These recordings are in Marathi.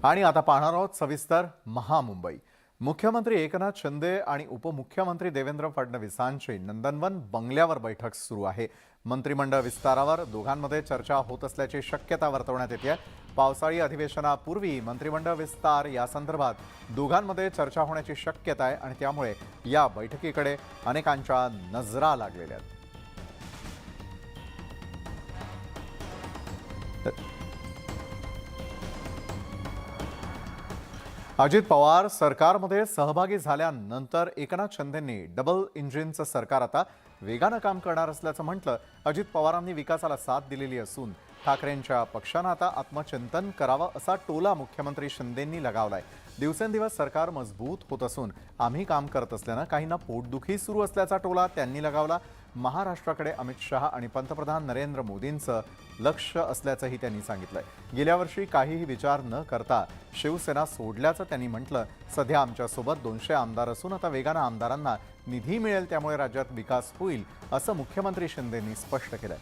आणि आता पाहणार आहोत सविस्तर महामुंबई। मुख्यमंत्री एकनाथ शिंदे आणि उपमुख्यमंत्री देवेंद्र फडणवीसांची नंदनवन बंगल्यावर बैठक सुरू आहे। मंत्रिमंडळ विस्तारावर दोघांमध्ये चर्चा होत असल्याची शक्यता वर्तवण्यात येते। पावसाळी अधिवेशनापूर्वी मंत्रिमंडळ विस्तार या संदर्भात दोघांमध्ये चर्चा होण्याची शक्यता आहे आणि त्यामुळे या बैठकीकडे अनेकांच्या नजरा लागलेल्या आहेत। अजित पवार सरकारमध्ये सहभागी झाल्यानंतर एकनाथ शिंदेंनी डबल इंजिनचं सरकार आता वेगानं काम करणार असल्याचं म्हटलं। अजित पवारांनी विकासाला साथ दिलेली असून ठाकरेंच्या पक्षानं आता आत्मचिंतन करावं असा टोला मुख्यमंत्री शिंदेंनी लगावलाय। दिवसेंदिवस सरकार मजबूत होत असून आम्ही काम करत असल्यानं काहींना पोटदुखी सुरू असल्याचा टोला त्यांनी लगावला। महाराष्ट्राकडे अमित शहा आणि पंतप्रधान नरेंद्र मोदींचं लक्ष असल्याचंही त्यांनी सांगितलंय। गेल्या वर्षी काहीही विचार न करता शिवसेना सोडल्याचं त्यांनी म्हटलं। सध्या आमच्यासोबत 200 आमदार असून आता वेगानं आमदारांना निधी मिळेल, त्यामुळे राज्यात विकास होईल असं मुख्यमंत्री शिंदेंनी स्पष्ट केलंय।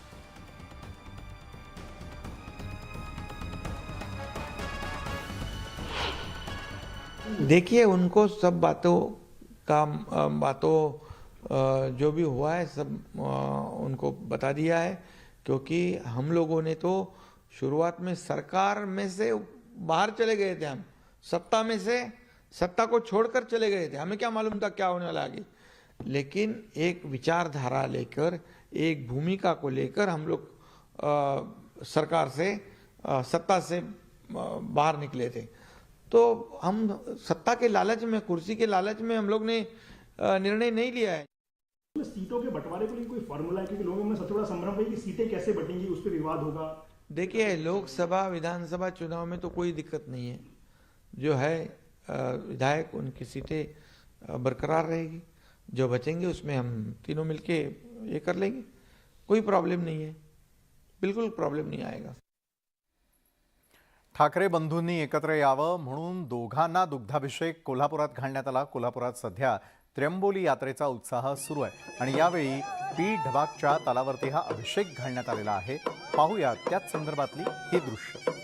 देखिए, उनको सब बातों जो भी हुआ है सब उनको बता दिया है, क्योंकि हम लोगों ने तो शुरुआत में सरकार में से बाहर चले गए थे। हम सत्ता में से सत्ता को छोड़कर चले गए थे। हमें क्या मालूम था क्या होने वाला आगे, लेकिन एक विचारधारा लेकर, एक भूमिका को लेकर हम लोग सरकार से सत्ता से बाहर निकले थे। तो हम सत्ता के लालच में, कुर्सी के लालच में हम लोग ने निर्णय नहीं लिया है। सीटों के बंटवारे को लेकर कोई फार्मूला है, क्योंकि लोगों में सबसे बड़ा संभ्रम है कि सीटें कैसे बटेंगी, उस पर विवाद होगा। देखिए, लोकसभा विधानसभा चुनाव में तो कोई दिक्कत नहीं है। जो है विधायक, उनकी सीटें बरकरार रहेगी। जो बचेंगे उसमें हम तीनों मिलके ये कर लेंगे। कोई प्रॉब्लम नहीं है, बिल्कुल प्रॉब्लम नहीं आएगा। ठाकरे बंधूंनी एकत्र यावं म्हणून दोघांना दुग्धाभिषेक कोल्हापुरात घालण्यात आला। कोल्हापुरात सध्या त्र्यंबोली यात्रेचा उत्साह सुरू आहे आणि यावेळी ढबाकच्या तलावरती हा अभिषेक घालण्यात आलेला आहे। पाहूया त्याच संदर्भातली ही दृश्य।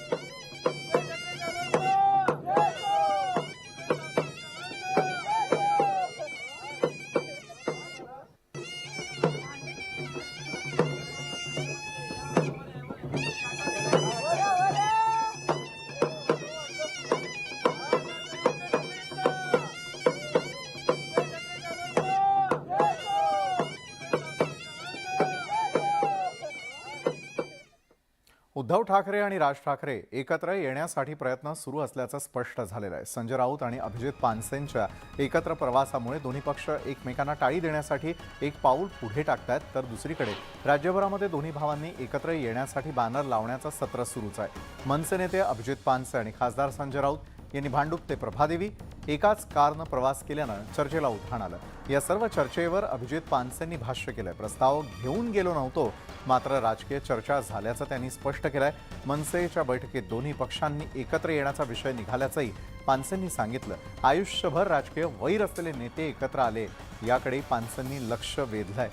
उद्धव ठाकरे आणि राज ठाकरे एकत्र येण्यासाठी प्रयत्न सुरू असल्याचं स्पष्ट झालेलं आहे। संजय राऊत आणि अभिजित पानसेंच्या एकत्र प्रवासामुळे दोन्ही पक्ष एकमेकांना टाळी देण्यासाठी एक पाऊल पुढे टाकतात, तर दुसरीकडे राज्यभरामध्ये दोन्ही भावांनी एकत्र येण्यासाठी बॅनर लावण्याचं सत्र सुरूच आहे। मनसे नेते अभिजित पानसे आणि खासदार संजय राऊत यांनी भांडूप ते प्रभादेवी एकाच कारनं प्रवास केल्यानं चर्चेला उधाण आलं। या सर्व चर्चेवर अभिजित पानसेंनी भाष्य केलंय। प्रस्ताव घेऊन गेलो नव्हतो, मात्र राजकीय चर्चा झाल्याचं त्यांनी स्पष्ट केलंय। मनसेच्या बैठकीत दोन्ही पक्षांनी एकत्र येण्याचा विषय निघाल्याचंही पानसेंनी सांगितलं। आयुष्यभर राजकीय वैर असलेले नेते एकत्र आले, याकडे पानसेंनी लक्ष वेधलंय।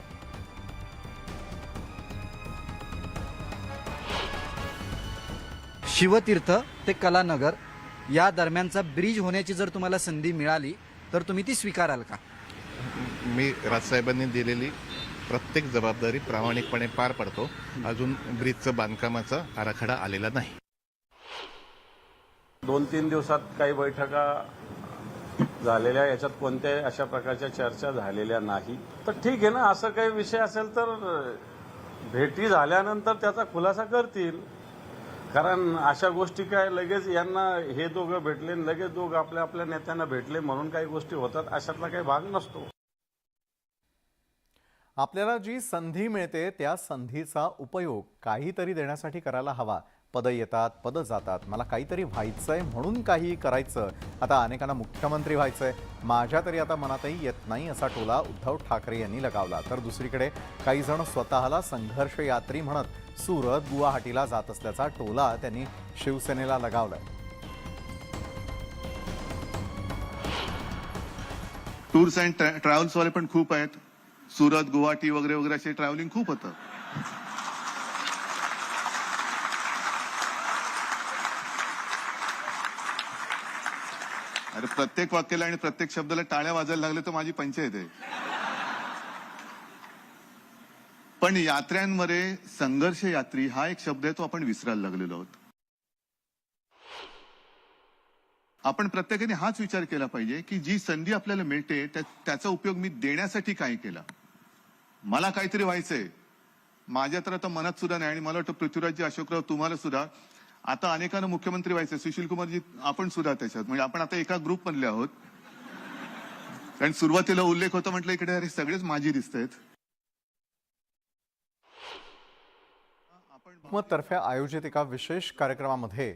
शिवतीर्थ ते कलानगर या दरम्यानचा ब्रिज होण्याची जर तुम्हाला संधी मिळाली तर तुम्ही ती स्वीकाराल का? मी राजसाहेबांनी दिलेली प्रत्येक जबाबदारी प्रामाणिकपणे पार पडतो। अजून ब्रिजचं बांधकामाचा आराखडा आलेला नाही। 2-3 दिवसात काही बैठका झालेल्या, याच्यात कोणत्याही अशा प्रकारच्या चर्चा झालेल्या नाही। तर ठीक आहे ना, असं काही विषय असेल तर भेटी झाल्यानंतर त्याचा खुलासा करतील। कारण अशा गोष्टी काय लगेच यांना हे दोघं भेटले, लगेच दोघं आपल्या आपल्या नेत्यांना भेटले म्हणून काही गोष्टी होतात, अशातला काही भाग नसतो। आपल्याला जी संधी मिळते त्या संधीचा उपयोग काहीतरी देण्यासाठी करायला हवा। पदं येतात, पदं जातात, मला काहीतरी व्हायचंय म्हणून काही करायचं। आता अनेकांना मुख्यमंत्री व्हायचंय, माझ्या तरी आता मनातही येत नाही असा टोला उद्धव ठाकरे यांनी लगावला। तर दुसरीकडे काही जण स्वतःला संघर्ष यात्री म्हणत सुरत, गुवाहाटीला जात असल्याचा टोला त्यांनी शिवसेनेला लगावलाय। टूर्स अँड ट्रॅव्हल्स वाले पण खूप आहेत। सुरत, गुवाहाटी वगैरे वगैरे असे ट्रॅव्हलिंग खूप होतं। अरे प्रत्येक वाक्याला आणि प्रत्येक शब्दाला टाळ्या वाजायला लागले तर माझी पंचायत आहे. पण यात्र्यांमध्ये संघर्ष यात्री हा एक शब्द आहे, तो आपण विसरायला लागलेलो आहोत. आपण प्रत्येकाने हाच विचार केला पाहिजे की जी संधी आपल्याला मिळते त्याचा उपयोग मी देण्यासाठी काय केला. मला काहीतरी व्हायचंय, माझ्या तर आता मनात सुद्धा नाही, आणि मला वाटतं पृथ्वीराजजी, अशोकराव, तुम्हाला सुद्धा आता अनेकांना मुख्यमंत्री व्हायचंय. सुशील कुमारजी, आपण सुद्धा त्याच्यात, म्हणजे आपण आता एका ग्रुप मधले आहोत. कारण सुरुवातीला उल्लेख होता, म्हटलं इकडे अरे सगळेच माझी दिसत आहेत. तर्फे आयोजित एका विशेष कार्यक्रमामध्ये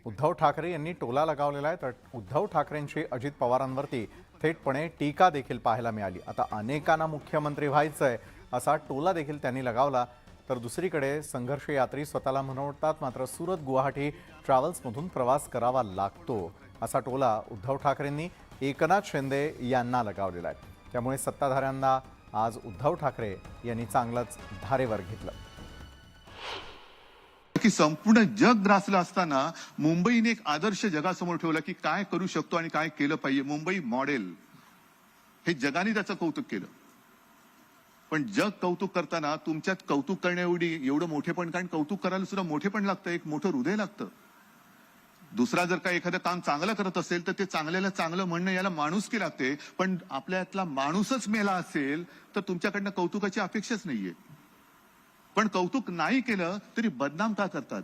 उद्धव ठाकरे यांनी टोला लगावलेला आहे. तर उद्धव ठाकरेंची अजित पवारांवरती थेटपणे टीका देखील पाहायला मिळाली. आता अनेकांना मुख्यमंत्री व्हायचंय असा टोला देखील त्यांनी लगावला. तर दुसरीकडे संघर्ष यात्री स्वतःला म्हणवतात, मात्र सुरत गुवाहाटी ट्रॅव्हल्समधून प्रवास करावा लागतो असा टोला उद्धव ठाकरेंनी एकनाथ शिंदे यांना लगावलेला आहे. त्यामुळे सत्ताधाऱ्यांना आज उद्धव ठाकरे यांनी चांगलंच धारेवर घेतलं. की संपूर्ण जग ग्रासलं असताना मुंबईने एक आदर्श जगासमोर ठेवला की काय करू शकतो आणि काय केलं पाहिजे. मुंबई मॉडेल हे जगाने त्याचं कौतुक केलं. पण जग कौतुक करताना तुमच्यात कौतुक एवढं मोठेपण, कारण कौतुक करायला सुद्धा मोठेपण लागतं, एक मोठं हृदय लागतं. दुसरा जर का एखादं काम चांगलं करत असेल तर ते चांगल्याला चांगलं म्हणणं, याला माणुसकी लागते. पण आपल्यातला माणूसच मेला असेल तर तुमच्याकडनं कौतुकाची अपेक्षाच नाहीये. पण कौतुक नाही केलं तरी बदनाम का करतात.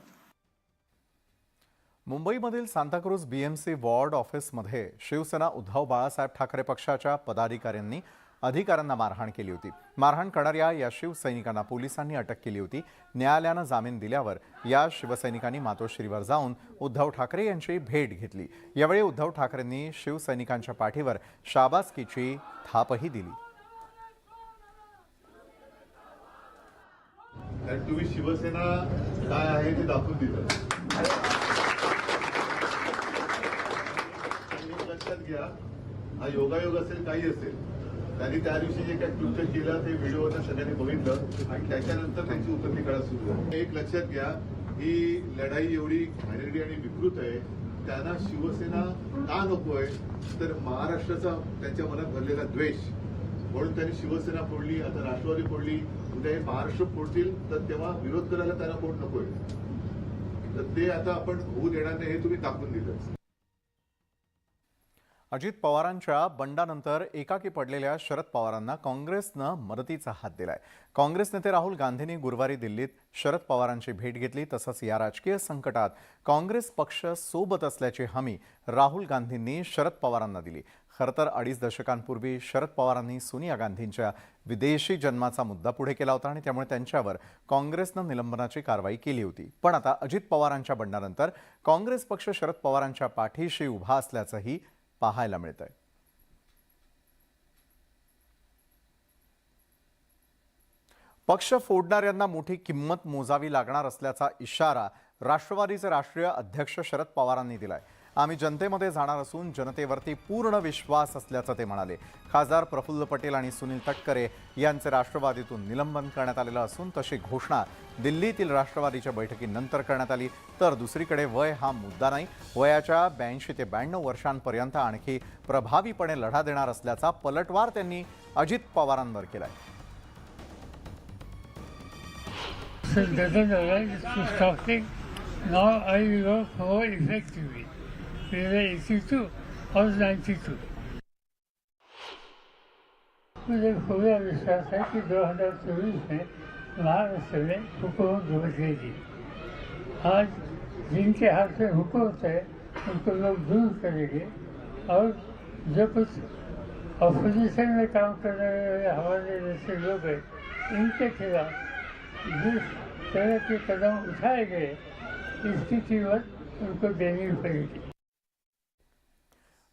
मुंबईमधील सांताक्रूज बीएमसी वॉर्ड ऑफिसमध्ये शिवसेना उद्धव बाळासाहेब ठाकरे पक्षाच्या पदाधिकाऱ्यांनी अधिकाऱ्यांना मारहाण केली होती. मारहाण करणाऱ्या या शिवसैनिकांना पोलिसांनी अटक केली होती. न्यायालयानं जामीन दिल्यावर या शिवसैनिकांनी मातोश्रीवर जाऊन उद्धव ठाकरे यांची भेट घेतली. यावेळी उद्धव ठाकरेंनी शिवसैनिकांच्या पाठीवर शाबासकीची थापही दिली. तुम्ही शिवसेना काय आहे ते दाखवून दिलं. लक्षात घ्या, हा योगायोग असेल काही असेल, त्यांनी त्या दिवशी जे काही कृत्य केलं ते व्हिडिओवर सगळ्यांनी बघितलं आणि त्याच्यानंतर त्यांची उतरती काळात सुरू झाली. एक लक्षात घ्या, ही लढाई एवढी घाणेरडी आणि विकृत आहे. त्यांना शिवसेना का नकोय तर महाराष्ट्राचा त्यांच्या मनात भरलेला द्वेष, म्हणून त्यांनी शिवसेना फोडली, आता राष्ट्रवादी फोडली. उद्या हे महाराष्ट्र फोडतील तर तेव्हा विरोध करायला त्यांना कोण नकोय. तर ते आता आपण होऊ देणार नाही, हे तुम्ही टाकून दिलं. अजित पवारांच्या बंडानंतर एकाकी पडलेल्या शरद पवारांना काँग्रेसनं मदतीचा हात दिलाय. काँग्रेस नेते राहुल गांधींनी गुरुवारी दिल्लीत शरद पवारांची भेट घेतली. तसंच या राजकीय संकटात काँग्रेस पक्ष सोबत असल्याची हमी राहुल गांधींनी शरद पवारांना दिली. खरं तर 2.5 दशकांपूर्वी शरद पवारांनी सोनिया गांधींच्या विदेशी जन्माचा मुद्दा पुढे केला होता आणि त्यामुळे त्यांच्यावर काँग्रेसनं निलंबनाची कारवाई केली होती. पण आता अजित पवारांच्या बंडानंतर काँग्रेस पक्ष शरद पवारांच्या पाठीशी उभा असल्याचंही पाहायला मिळतंय. पक्ष फोडणाऱ्यांना मोठी किंमत मोजावी लागणार असल्याचा इशारा राष्ट्रवादीचे राष्ट्रीय अध्यक्ष शरद पवारांनी दिलाय. आम्ही जनतेमध्ये जाणार असून जनतेवरती पूर्ण विश्वास असल्याचं ते म्हणाले. खासदार प्रफुल्ल पटेल आणि सुनील तटकरे यांचे राष्ट्रवादीतून निलंबन करण्यात आलेलं असून तशी घोषणा दिल्लीतील राष्ट्रवादीच्या बैठकीनंतर करण्यात आली. तर दुसरीकडे वय हा मुद्दा नाही, वयाच्या 82 ते 92 वर्षांपर्यंत आणखी प्रभावीपणे लढा देणार असल्याचा पलटवार त्यांनी अजित पवारांवर केलाय. मेरे 82 और 92 मुझे पूरा विश्वास है कि 2024 में महाराष्ट्र में हुकूमत बदलेगी. आज जिनके हाथ में हुकूमत है उनको लोग दूर करेंगे और जो कुछ अपोजिशन में काम करने वाले हमारे जैसे लोग हैं इनके खिलाफ जिस तरह के कदम उठाए गए इसकी कीमत उनको देनी पड़ेगी.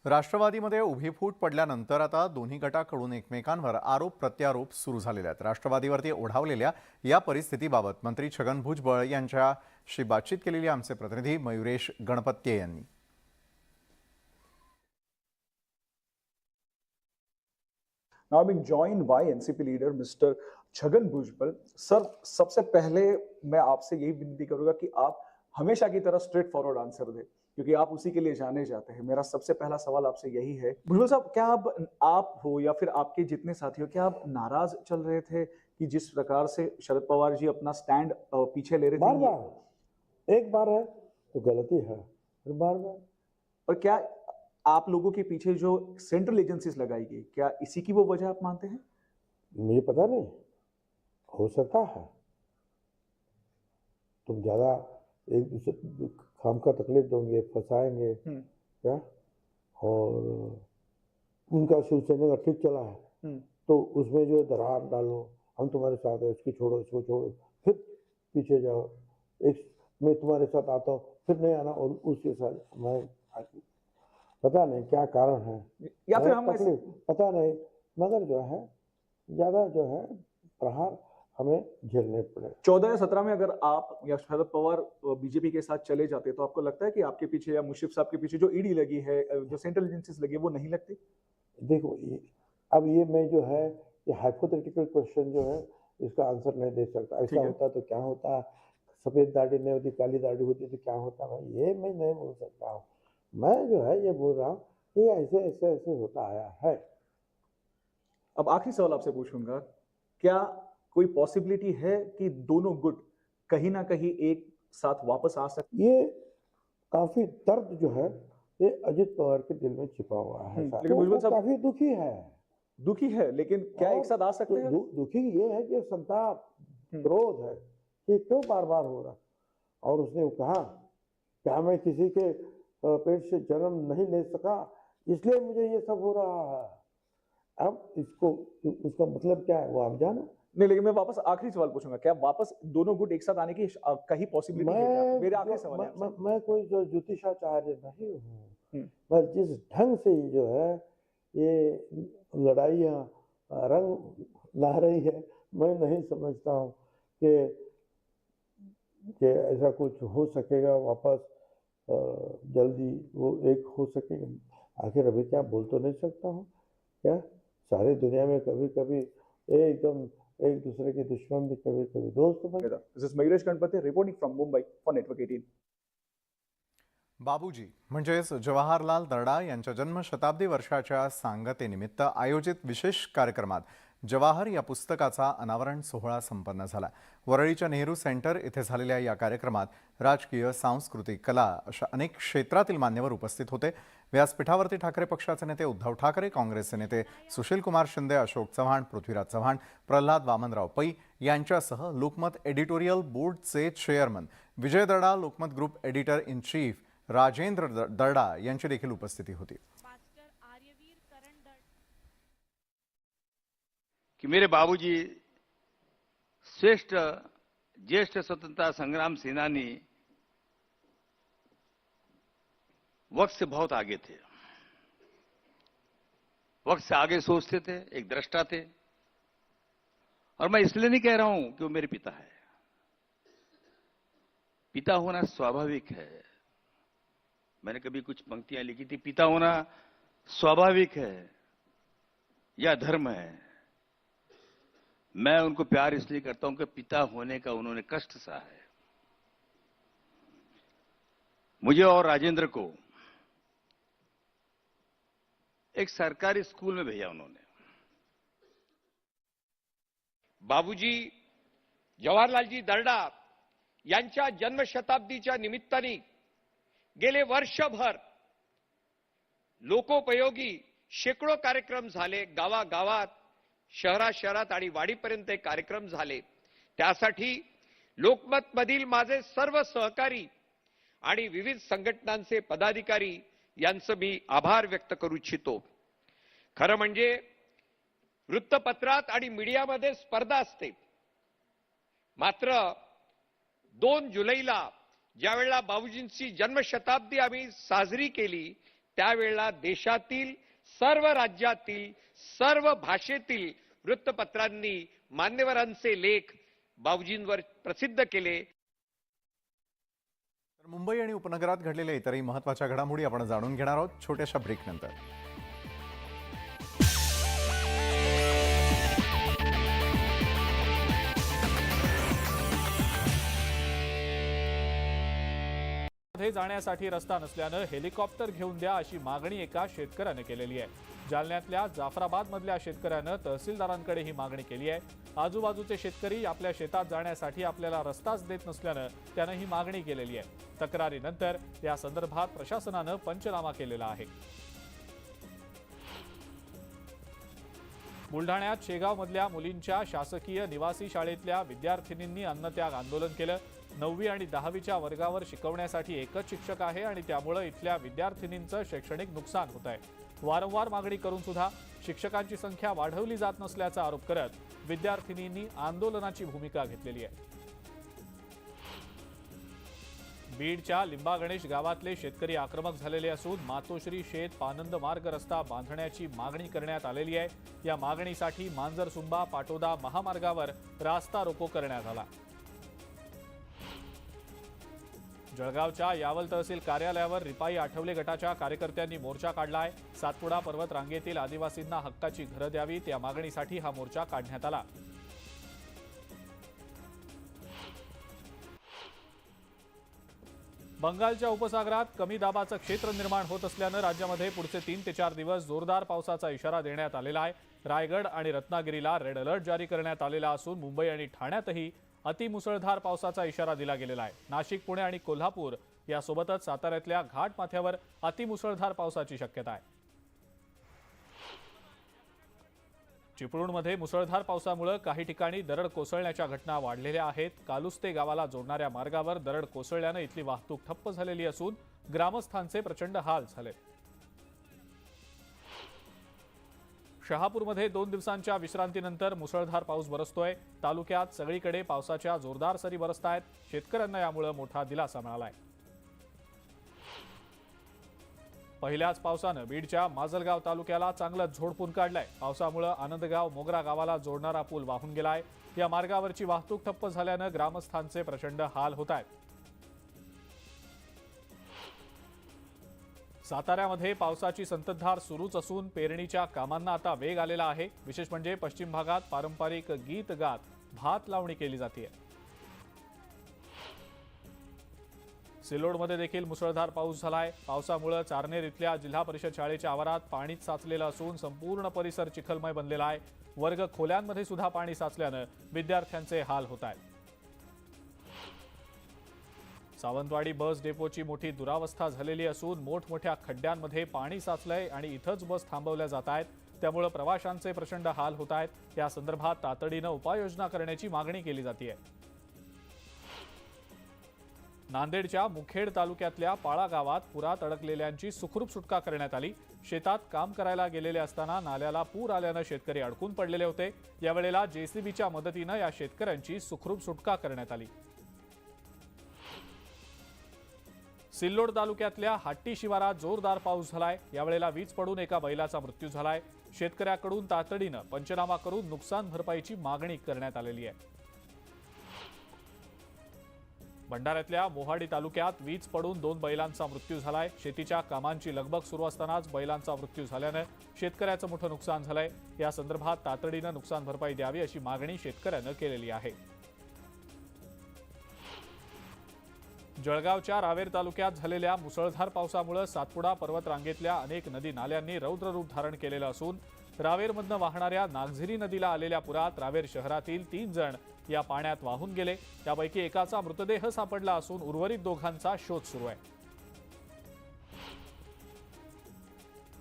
राष्ट्रवादीमध्ये उभी फूट पडल्यानंतर आता दोन्ही गटाकडून एकमेकांवर आरोप प्रत्यारोप सुरू झालेले आहेत. राष्ट्रवादीवरती ओढावलेल्या या परिस्थितीबाबत मंत्री छगन भुजबळ यांच्याशी बातचीत केलेली आमचे प्रतिनिधी मयुरेश गणपत्ये यांनी. Now I'm being joined by NCP leader mister Chhagan Bhujbal. Sir, सबसे पहले मैं आपसे यही विनती करूंगा कि आप हमेशा की तरह स्ट्रेट फॉरवर्ड आंसर दें. क्योंकि आप उसी के लिए जाने जाते हैं। मेरा सबसे पहला सवाल आपसे यही है, भुजबल साहब, क्या आप हो या फिर आपके जितने साथी हो, क्या आप नाराज चल रहे थे कि जिस प्रकार से शरद पवार जी अपना स्टैंड पीछे ले रहे थे? बार बार एक बार है तो गलती है, फिर बार बार। और क्या आप लोगों के पीछे जो सेंट्रल एजेंसीज लगाई गई, क्या इसी की वो वजह आप मानते हैं? मुझे पता नहीं, हो सकता है। तुम ज्यादा एक दूसरे खाम का तकलीफ दोगे, फंसाएंगे क्या, और उनका शिवसेना का ठीक चला है तो उसमें जो दरार डालो, हम तुम्हारे साथ है, इसकी छोड़ो, इसको छोड़ो, फिर पीछे जाओ, एक मैं तुम्हारे साथ आता हूँ, फिर नहीं आना, और उसके साथ मैं पता नहीं क्या कारण है, या फिर हम तकलीफ पता नहीं, मगर जो है ज्यादा जो है प्रहार हमें झेलने पड़े। 14 या 17 में अगर आप या शरद पवार बीजेपी के साथ चले जाते तो आपको लगता है कि आपके पीछे या मुश्रीफ साहब के पीछे जो ईडी लगी है, जो सेंट्रल एजेंसीज लगी है, वो नहीं लगती? देखो अब ये मैं जो है ये हाइपोथेटिकल क्वेश्चन जो है इसका आंसर नहीं दे सकता। ऐसा होता तो क्या होता, सफेद दाढ़ी नहीं होती, काली दाढ़ी होती तो क्या होता, भाई ये मैं नहीं बोल सकता हूँ। मैं जो है ये बोल रहा हूँ ये ऐसे ऐसे ऐसे होता आया है। अब आखिरी सवाल आपसे पूछूंगा, क्या कोई पॉसिबिलिटी है कि दोनों गुट कहीं ना कहीं एक साथ वापस आ सकते? ये काफी दर्द जो है ये अजित पवार के दिल में छिपा हुआ है, लेकिन भुजबल साहब काफी दुखी है, लेकिन क्या एक साथ आ सकते हैं? दुखी ये है कि संताप क्रोध है कि क्यों बार बार हो रहा। और उसने कहा क्या मैं किसी के पेट से जन्म नहीं ले सका इसलिए मुझे ये सब हो रहा है। अब इसको उसका मतलब क्या है वो आप जानो। नहीं, लेकिन मैं वापस आखिरी सवाल पूछूंगा, क्या वापस दोनों गुट एक साथ आने की कहीं पॉसिबिलिटी है क्या? मेरे आखिरी सवाल है आपसे। मैं कोई जो ज्योतिषाचार्य नहीं हूँ, मैं जिस ढंग से जो है ये लड़ाइयाँ रंग ला रही है, मैं नहीं समझता हूँ कि ऐसा कुछ हो सकेगा वापस जल्दी वो एक हो सकेगा। आखिर अभी क्या बोल तो नहीं सकता हूँ, क्या सारी दुनिया में कभी कभी एकदम एक दूसरे के दुश्मन भी कभी कभी दोस्त बने। This is Mayuresh Ganpati reporting from Mumbai for network 18। बाबूजी म्हणजेच जवाहरलाल दर्डा यांच्या जन्मशताब्दी वर्षाच्या सांगतेनिमित्त आयोजित विशेष कार्यक्रमात जवाहर या पुस्तकाचा अनावरण सोहळा संपन्न झाला। वरळीच्या नेहरू सेंटर येथे झालेल्या या कार्यक्रमात राजकीय, सांस्कृतिक, कला अशा अनेक क्षेत्रातील मान्यवर उपस्थित होते। व्यासपीठावरती ठाकरे पक्षाचे नेते उद्धव ठाकरे, काँग्रेसचे नेते सुशीलकुमार शिंदे, अशोक चव्हाण, पृथ्वीराज चव्हाण, प्रल्हाद वामनराव पै यांच्यासह लोकमत एडिटोरियल बोर्डचे chairman Vijay Darda, Lokmat group editor in chief Rajendra Darda यांची देखील उपस्थिती होती। कि मेरे बाबूजी श्रेष्ठ ज्येष्ठ स्वतंत्रता संग्राम सेनानी वक्त से बहुत आगे थे, वक्त से आगे सोचते थे, एक दृष्टा थे। और मैं इसलिए नहीं कह रहा हूं कि वो मेरे पिता है, पिता होना स्वाभाविक है। मैंने कभी कुछ पंक्तियां लिखी थी, पिता होना स्वाभाविक है या धर्म है। मैं उनको प्यार इसलिए करता हूं कि पिता होने का उन्होंने कष्ट सहा है। मुझे और राजेंद्र को एक सरकारी स्कूल में भेजा उन्होंने। बाबूजी जवाहरलालजी दर्डा यांच्या जन्मशताब्दीच्या निमित्ताने गेले वर्षभर लोकोपयोगी शेकडो कार्यक्रम झाले, गावागावात, शहरात आणि वाडीपर्यंत कार्यक्रम झाले। त्यासाठी लोकमत मधील माझे सर्व सहकारी आणि विविध संघटनांचे पदाधिकारी यांचे मी आभार व्यक्त करू इच्छितो। खरं म्हणजे वृत्तपत्रात आणि मीडियामध्ये स्पर्धा असते, मात्र 2 जुलैला ज्यावेळेला बाबूजींची जन्मशताब्दी आम्ही साजरी केली त्यावेळेला देशातील सर्व राज्यातील सर्व भाषेतील वृत्तपत्रांनी मान्यवरांचे लेख बाबूजींवर प्रसिद्ध केले। मुंबई आणि उपनगरात घडलेल्या इतरही महत्त्वाच्या घडामोडी आपण जाणून घेणार आहोत छोट्याशा ब्रेकनंतर। शेतामध्ये जाण्यासाठी रस्ता नसल्यानं हेलिकॉप्टर घेऊन द्या अशी मागणी एका शेतकऱ्याने केलेली आहे. जालन्यातल्या जाफराबादमधल्या शेतकऱ्यानं तहसीलदारांकडे ही मागणी केली आहे. आजूबाजूचे शेतकरी आपल्या शेतात जाण्यासाठी आपल्याला रस्ताच देत नसल्यानं त्यानं ही मागणी केलेली आहे. तक्रारीनंतर या संदर्भात प्रशासनानं पंचनामा केलेला आहे. बुलढाण्यात शेगावमधल्या मुलींच्या शासकीय निवासी शाळेतल्या विद्यार्थिनींनी अन्नत्याग आंदोलन केलं. 9वी आणि 10वीच्या वर्गावर शिकवण्यासाठी एकच शिक्षक आहे आणि त्यामुळे इथल्या विद्यार्थिनींचं शैक्षणिक नुकसान होत आहे. वारंवार मागणी करून सुद्धा शिक्षकांची संख्या वाढवली जात नसल्याचा आरोप करत विद्यार्थिनींनी आंदोलनाची भूमिका घेतलेली आहे. बीडच्या लिंबा गणेश गावातले शेतकरी आक्रमक झालेले असून मातोश्री शेत पानंद मार्ग रस्ता बांधण्याची मागणी करण्यात आलेली आहे. या मागणीसाठी मांजरसुंबा पाटोदा महामार्गावर रास्ता रोको करण्यात आला. जळगावच्या यावल तहसील कार्यालयावर रिपाई आठवले गटाच्या कार्यकर्त्यांनी मोर्चा काढलाय. सातपुडा पर्वत रांगेतील आदिवासींना हक्काची घरं द्यावीत या मागणीसाठी हा मोर्चा काढण्यात आला. बंगालच्या उपसागरात कमी दाबाचं क्षेत्र निर्माण होत असल्यानं राज्यामध्ये पुढचे 3 ते 4 दिवस जोरदार पावसाचा इशारा देण्यात आलेला आहे. रायगड आणि रत्नागिरीला रेड अलर्ट जारी करण्यात आलेला असून मुंबई आणि ठाण्यातही अतिमुसळधार पावसाचा इशारा दिला गेलेला आहे. नाशिक, पुणे आणि कोल्हापूर यासोबतच साताऱ्यातल्या घाटमाथ्यावर अतिमुसळधार पावसाची शक्यता आहे. चिपळूणमध्ये मुसळधार पावसामुळे काही ठिकाणी दरड कोसळण्याच्या घटना वाढलेल्या आहेत. कालुस्ते गावाला जोडणाऱ्या मार्गावर दरड कोसळल्यानं इथली वाहतूक ठप्प झालेली असून ग्रामस्थांचे प्रचंड हाल झाले. शहापूरमध्ये 2 दिवसांच्या विश्रांतीनंतर मुसळधार पाऊस बरसतोय. तालुक्यात सगळीकडे पावसाच्या जोरदार सरी बरसतायत. शेतकऱ्यांना यामुळे मोठा दिलासा मिळालाय. पहिल्याच पावसानं बीडच्या माजलगाव तालुक्याला चांगलंच झोडपून काढलंय. पावसामुळे आनंदगाव मोगरा गावाला जोडणारा पूल वाहून गेलाय. या मार्गावरची वाहतूक ठप्प झाल्यानं ग्रामस्थांचे प्रचंड हाल होत आहेत. साताऱ्यामध्ये पावसाची संततधार सुरूच असून पेरणीच्या कामांना आता वेग आलेला आहे. विशेष म्हणजे पश्चिम भागात पारंपरिक गीत गात भात लावणी केली जाते. सिल्लोडमध्ये देखील मुसळधार पाऊस झालाय. पावसामुळे चारनेर इथल्या जिल्हा परिषद शाळेच्या आवारात पाणीच साचलेलं असून संपूर्ण परिसर चिखलमय बनलेला आहे. वर्ग खोल्यांमध्ये सुद्धा पाणी साचल्यानं विद्यार्थ्यांचे हाल होत आहेत. सावंतवाडी बस डेपोची मोठी दुरावस्था झालेली असून मोठमोठ्या खड्ड्यांमध्ये पाणी साचलंय आणि इथंच बस थांबवल्या जात आहेत. त्यामुळे प्रवाशांचे प्रचंड हाल होत आहेत. या संदर्भात तातडीनं उपाययोजना करण्याची मागणी केली जाते. नांदेडच्या मुखेड तालुक्यातल्या पाळा गावात पुरात अडकलेल्यांची सुखरूप सुटका करण्यात आली. शेतात काम करायला गेलेले असताना नाल्याला पूर आल्यानं शेतकरी अडकून पडलेले होते. यावेळेला जेसीबीच्या मदतीनं या शेतकऱ्यांची सुखरूप सुटका करण्यात आली. सिल्लोड तालुक्यातल्या हाट्टी शिवारात जोरदार पाऊस झालाय. यावेळेला वीज पडून एका बैलाचा मृत्यू झालाय. शेतकऱ्याकडून तातडीनं पंचनामा करून नुकसान भरपाईची मागणी करण्यात आलेली आहे. भंडाऱ्यातल्या मोहाडी तालुक्यात वीज पडून 2 बैलांचा मृत्यू झालाय. शेतीच्या कामांची लगबग सुरू असतानाच बैलांचा मृत्यू झाल्यानं शेतकऱ्याचं मोठं नुकसान झालंय. या संदर्भात तातडीनं नुकसान भरपाई द्यावी अशी मागणी शेतकऱ्यानं केलेली आहे. जळगावच्या रावेर तालुक्यात झालेल्या मुसळधार पावसामुळे सातपुडा पर्वत रांगेतल्या अनेक नदी नाल्यांनी रौद्र रूप धारण केलेलं असून रावेरमधनं वाहणाऱ्या नागझिरी नदीला आलेल्या पुरात रावेर शहरातील 3 जण या पाण्यात वाहून गेले. त्यापैकी एकाचा मृतदेह सापडला असून उर्वरित दोघांचा शोध सुरू आहे.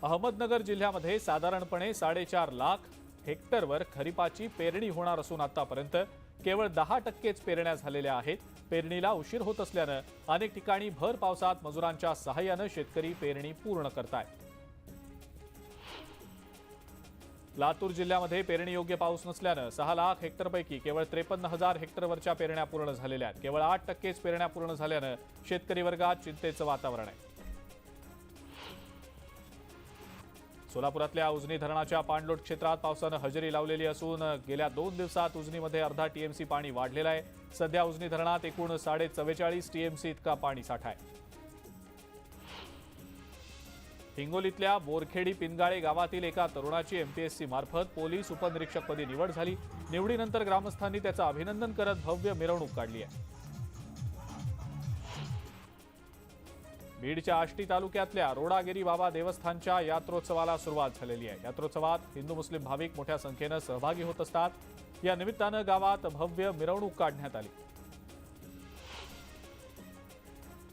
अहमदनगर जिल्ह्यामध्ये साधारणपणे 4.5 लाख हेक्टरवर खरीपाची पेरणी होणार असून आतापर्यंत केवळ 10%च पेरण्या झालेल्या आहेत. पेरणीला उशीर होत असल्यानं अनेक ठिकाणी भर पावसात मजुरांच्या सहाय्यानं शेतकरी पेरणी पूर्ण करतायत. लातूर जिल्ह्यामध्ये पेरणीयोग्य पाऊस नसल्यानं 6 लाख हेक्टरपैकी केवळ 53,000 हेक्टरवरच्या पेरण्या पूर्ण झालेल्या आहेत. केवळ 8%च पेरण्या पूर्ण झाल्यानं शेतकरी वर्गात चिंतेचं वातावरण आहे. सोलापुरातल्या उजनी धरणाच्या पाणलोट क्षेत्रात पावसानं हजेरी लावलेली असून गेल्या 2 दिवसात उजनीमध्ये अर्धा टीएमसी पाणी वाढलेलं आहे. सध्या उजनी धरणात एकूण 44.5 टीएमसी इतका पाणी साठा आहे. हिंगोलीतल्या बोरखेडी पिनगाळे गावातील एका तरुणाची एमपीएससी मार्फत पोलीस उपनिरीक्षकपदी निवड झाली. निवडीनंतर ग्रामस्थांनी त्याचं अभिनंदन करत भव्य मिरवणूक काढली आहे. बीडच्या आष्टी तालुक्यातल्या रोडागिरी बाबा देवस्थानच्या यात्रोत्सवाला सुरुवात झालेली आहे. यात्रोत्सवात हिंदू मुस्लिम भाविक मोठ्या संख्येनं सहभागी होत असतात. या निमित्तानं गावात भव्य मिरवणूक काढण्यात आली.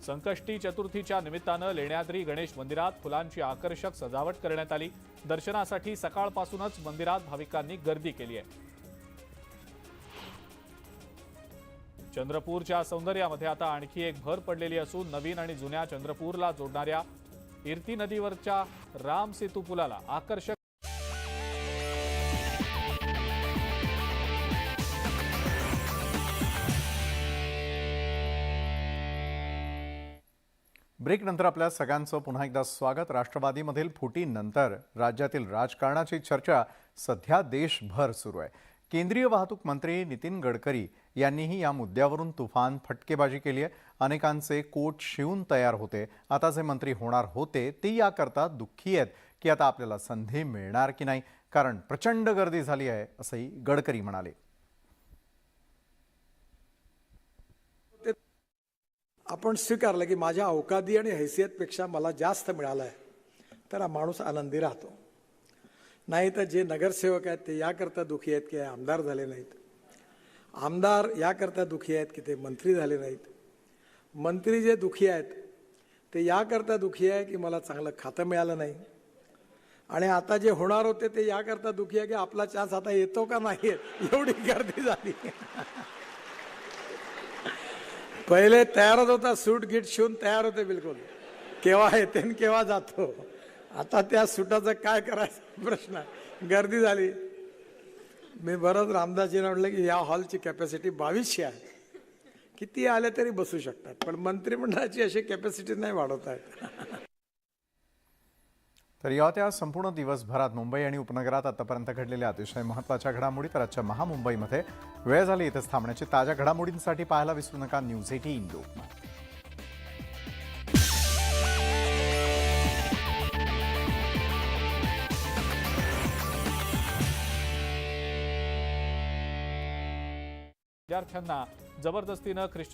संकष्टी चतुर्थीच्या निमित्तानं लेण्याद्री गणेश मंदिरात फुलांची आकर्षक सजावट करण्यात आली. दर्शनासाठी सकाळपासूनच मंदिरात भाविकांनी गर्दी केली आहे. चंद्रपूरच्या सौंदर्यामध्ये आता आणखी एक भर पडलेली असून नवीन आणि जुन्या चंद्रपूरला जोडणाऱ्या इर्ती नदीवरच्या राम सेतू पुलाला आकर्षक ब्रेक नंतर आपल्या सगळ्यांचं पुन्हा एकदा स्वागत. राष्ट्रवादीमधील फुटीनंतर राज्यातील राजकारणाची चर्चा सध्या देशभर सुरू आहे. केंद्रीय वाहतूक मंत्री नितीन गडकरी यांनीही या मुद्द्यावरून तुफान फटकेबाजी केली आहे. अनेकांचे कोट शिवून तयार होते. आता जे मंत्री होणार होते ते याकरता दुःखी आहेत की आता आपल्याला संधी मिळणार की नाही, कारण प्रचंड गर्दी झाली आहे, असंही गडकरी म्हणाले. आपण स्वीकारलं की माझ्या अवकादी आणि हैसियतपेक्षा मला जास्त मिळालं आहे, तर हा माणूस आनंदी राहतो. नाही तर जे नगरसेवक आहेत ते याकरता दुःखी आहेत की आमदार झाले नाहीत, आमदार याकरता दुःखी आहेत की ते मंत्री झाले नाहीत, मंत्री जे दुःखी आहेत ते याकरता दुःखी आहे की मला चांगलं खातं मिळालं नाही, आणि आता जे होणार होते ते याकरता दुःखी आहे की आपला चान्स आता येतो का नाही येत, एवढी गर्दी झाली. पहिले तयारच होता, सूट गीट शिवून तयार होते बिलकुल, केव्हा येते आणि केव्हा जातो. आता त्या सुटाचं काय करायचं प्रश्न आहे. गर्दी झाली. मी बरंच रामदासजींना म्हटलं की या हॉलची कॅपॅसिटी 2200 आहे, किती आले तरी बसू शकतात, पण मंत्रिमंडळाची अशी कॅपॅसिटी नाही वाढवता येत. तर या त्या संपूर्ण दिवसभरात मुंबई आणि उपनगरात आतापर्यंत घडलेल्या अतिशय महत्त्वाच्या घडामोडी. तर आजच्या महामुंबईमध्ये वेळ झाली इथेच थांबण्याची. ताज्या घडामोडींसाठी पाहायला विसरू नका न्यूज 18 लोकमत. विद्यार्थ्यांना जबरदस्तीनं ख्रिश्चन